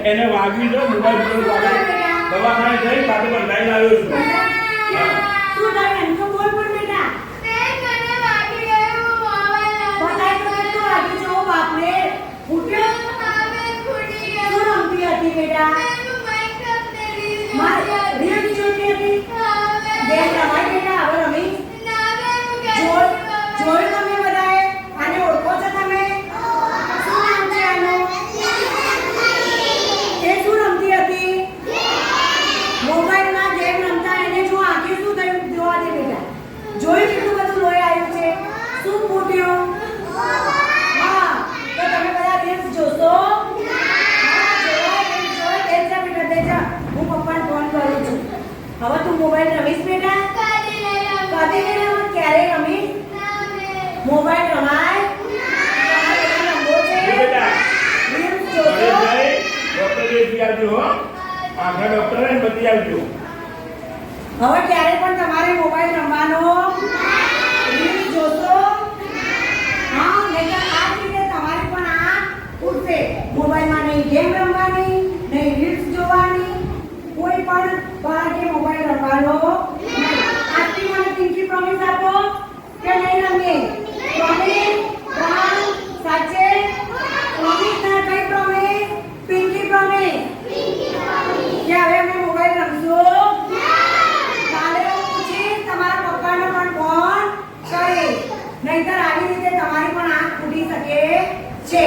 એને વાગી દો મોબાઈલ પર વાગે દવાખાને જઈ પાટે પર લાઈન આવ્યો છું તું તારે એમ તો બોલ પણ બેટા મને વાગી ગયો મોબાઈલ બતાય તો કેટલું વાગ્યું છે ઓ બાપ રે ફૂટ્યો ફૂટી ગયો શું રમતી હતી બેટા માર રીલ જોતી હતી ગેમ રમાય બેટા હવે રમી જોઈ તમે બધાએ આને ઓળખો છો તમે શું નામ છે આનું એ શું રમતી હતી મોબાઈલમાં ગેમ રમતા એને જો આંખે શું થયું જોવા દે બેટા જોઈ કેટલું બધું લોહી આવ્યું છે શું ફૂટ્યું હા તો તમે બધા રીલ્સ જોશો હું પપ્પાને ફોન કરું છું હવે તું મોબાઈલ રમીશ બેટા કદી નહીં રમત ક્યારે રમીશ મોબાઈલ રમાય બેટા રીલ્સ જોશો ડોક્ટર દેખી આવજો હો આખા ડોક્ટર ને બધી આવજો હવે ક્યારે પણ તમારે મોબાઈલ રમવાનો રીલ્સ જોશો હા નહીંતર આ રીતે તમારે પણ આ ઉઠશે મોબાઈલમાં નહીં ગેમ રમવાની નહીં રીલ્સ જોવાની કોઈ પણ બાળકે મોબાઈલ રમવાનો નહીં આજથી મને પિંકી પ્રોમિસ આપો કે નહીં રમીએ પ્રોમિસ સાચે પ્રોમિસ ના કઈ પ્રોમિસ પિંકી પ્રોમિસ કે હવે અમે મોબાઈલ રમશું કાલે હું પૂછીશ તમારા પપ્પાને પણ ફોન કરીશ નહીંતર આવી રીતે તમારી પણ આંખ ફૂટી શકે છે